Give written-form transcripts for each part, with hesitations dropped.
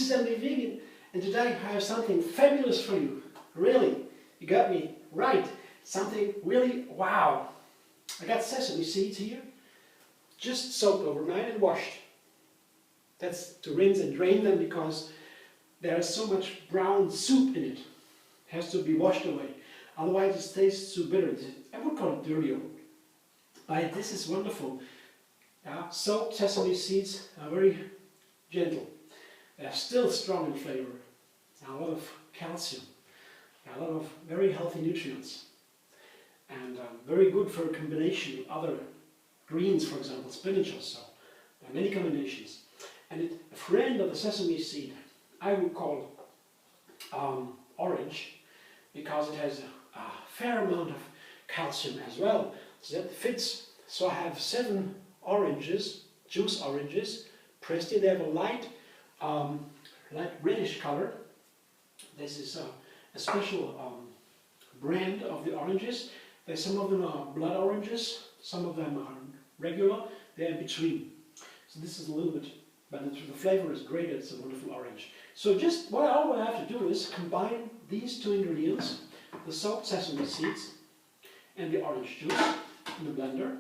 Sesame vegan, and today I have something fabulous for you. Really, you got me right. Something really wow. I got sesame seeds here, just soaked overnight and washed. That's to rinse and drain them because there is so much brown soup in it. It has to be washed away. Otherwise it tastes too bitter. I would call it dirty. But this is wonderful. Soaked sesame seeds are very gentle. They are still strong in flavor. A lot of calcium. A lot of very healthy nutrients. And very good for a combination with other greens, for example, spinach or so. There are many combinations. And a friend of the sesame seed, I would call orange, because it has a fair amount of calcium as well. So that fits. So I have 7 oranges, juice oranges, pressed in. They have a light reddish color. This is a special brand of the oranges. Some of them are blood oranges, some of them are regular, they're in between. So this is a little bit, but the flavor is great. It's a wonderful orange. So just all I have to do is combine these 2 ingredients, the soaked sesame seeds and the orange juice in the blender.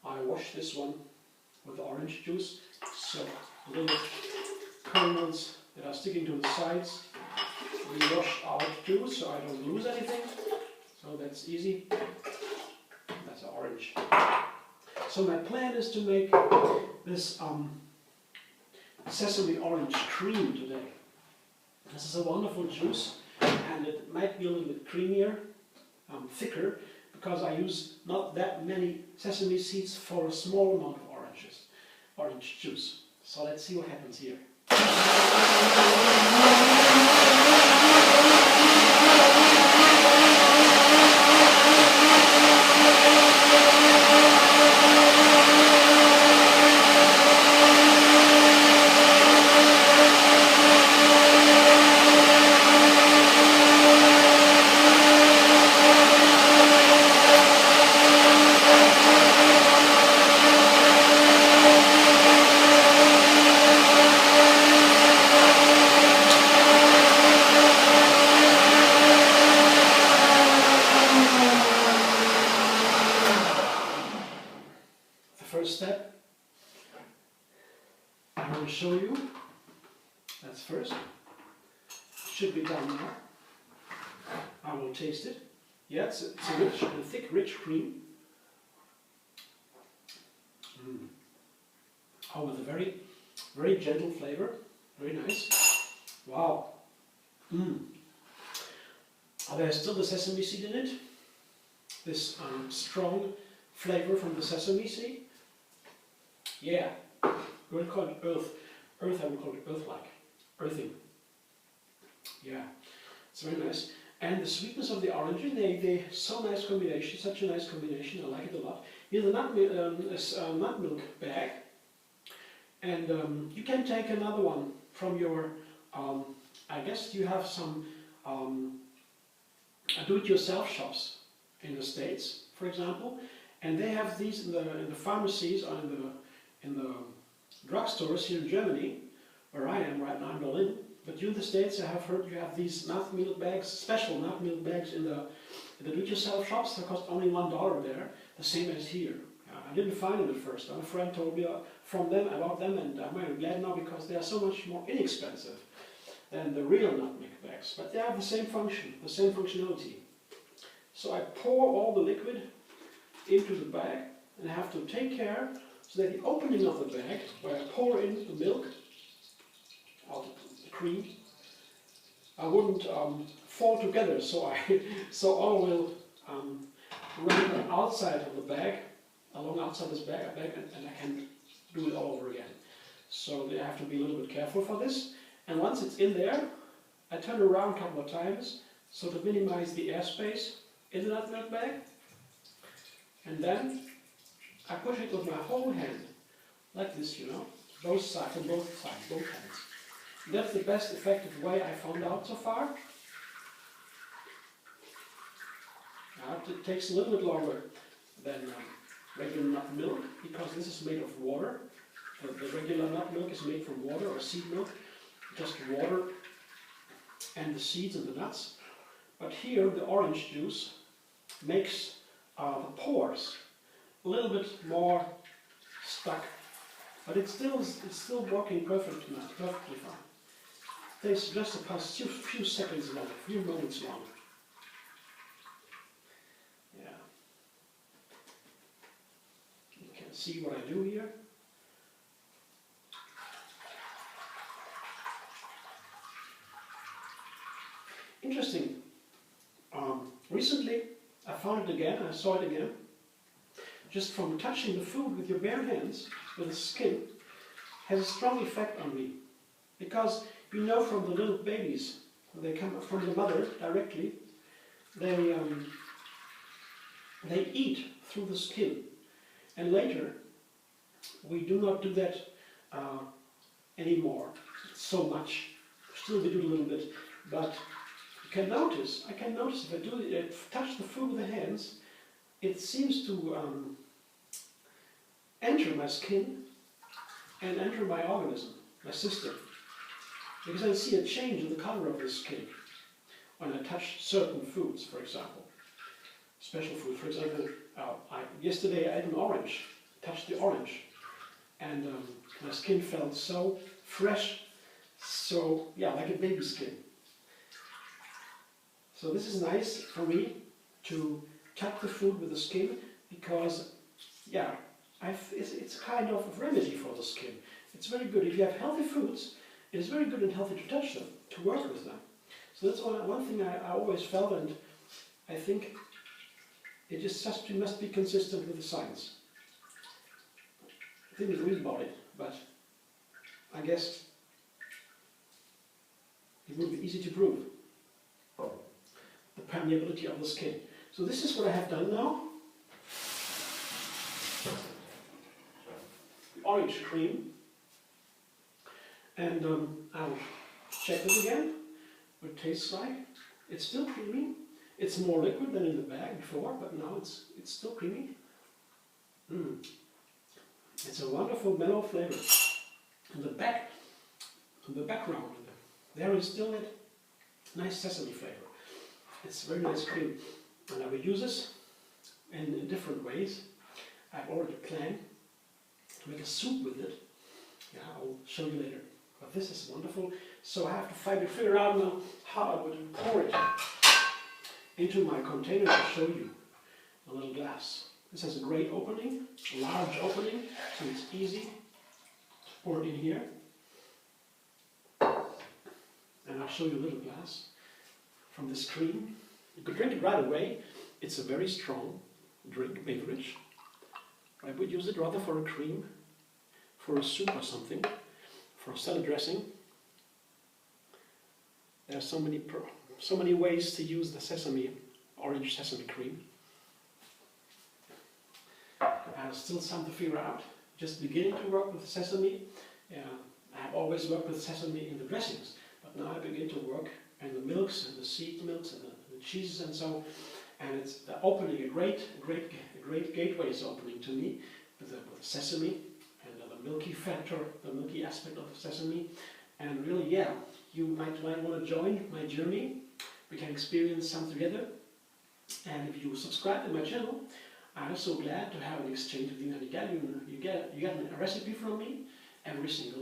I wash this one with the orange juice, so little kernels that are sticking to the sides we wash out too, so I don't lose anything. So that's easy. That's orange. So my plan is to make this sesame orange cream today. This is a wonderful juice, and it might be a little bit creamier, thicker, because I use not that many sesame seeds for a small amount of orange juice. So let's see what happens here. First step, I will show you. That's first. Should be done now. I will taste it. Yeah, it's a rich and thick, rich cream. Oh, with a very, very gentle flavor. Very nice. Wow. There's still the sesame seed in it. This strong flavor from the sesame seed. Yeah, we would call it earth. I would call it earth-like. Earthing. Yeah, it's very nice. And the sweetness of the orange, they so nice combination, such a nice combination, I like it a lot. Here's a Nutmilk bag. And you can take another one from your, I guess you have some do-it-yourself shops in the States, for example. And they have these in the pharmacies or in the drugstores here in Germany, where I am right now in Berlin. But you in the States, I have heard you have these Nutmilk bags, special Nutmilk bags in the do-it-yourself shops. They cost only $1 there, the same as here. I didn't find it at first. A friend told me about them, and I'm very glad now because they are so much more inexpensive than the real Nutmilk bags. But they have the same function, the same functionality. So I pour all the liquid into the bag, and I have to take care so that the opening of the bag, where I pour in the milk, or the cream, I wouldn't fall together, so all will run outside of the bag, along outside this bag, and I can do it all over again. So I have to be a little bit careful for this. And once it's in there, I turn around a couple of times, so to minimize the airspace in the Nutmilk bag. And then I push it with my whole hand, like this, both sides, on both sides, both hands. That's the best effective way I found out so far. Now, it takes a little bit longer than regular nut milk, because this is made of water. The regular nut milk is made from water or seed milk. just water and the seeds and the nuts. But here the orange juice makes the pores a little bit more stuck, but it's still working perfectly fine. It takes just a few seconds long, a few moments long. Yeah. You can see what I do here. Interesting. Recently, I found it again, I saw it again. Just from touching the food with your bare hands, with the skin, has a strong effect on me. Because you know from the little babies, when they come from the mother directly, they eat through the skin. And later, we do not do that anymore so much. Still we do a little bit, but I can notice if I do it, touch the food with the hands, it seems to enter my skin and enter my organism, my system. Because I see a change in the color of the skin when I touch certain foods, for example. Special food, for example, yesterday I ate an orange, touched the orange, and my skin felt so fresh, so yeah, like a baby skin. So this is nice for me to touch the food with the skin because, yeah, it's kind of a remedy for the skin. It's very good. If you have healthy foods, it is very good and healthy to touch them, to work with them. So that's one thing I always felt, and I think it just must be consistent with the science. I didn't read about it, but I guess it would be easy to prove. The permeability of the skin. So this is what I have done now. Orange cream. And I'll check it again, what it tastes like. It's still creamy. It's more liquid than in the bag before, but now it's still creamy. It's a wonderful mellow flavor. In the background, there is still that nice sesame flavor. It's very nice cream, and I will use this in different ways. I've already planned to make a soup with it. Yeah, I'll show you later. But this is wonderful. So I have to figure out now how I would pour it into my container to show you. A little glass. This has a great opening, a large opening, so it's easy to pour it in here. And I'll show you a little glass from this cream. You could drink it right away. It's a very strong beverage. I would use it rather for a cream, for a soup or something, for a salad dressing. There are so many ways to use the orange sesame cream. I have still some to figure out. Just beginning to work with sesame. I have always worked with sesame in the dressings, but now I begin to work in the milks and the seed milks and the cheeses and so. And it's opening a great gateway is opening to me with the sesame and the milky factor, the milky aspect of the sesame. And really, yeah, you might want to join my journey. We can experience some together. And if you subscribe to my channel, I'm so glad to have an exchange with you. You get a recipe from me every single day.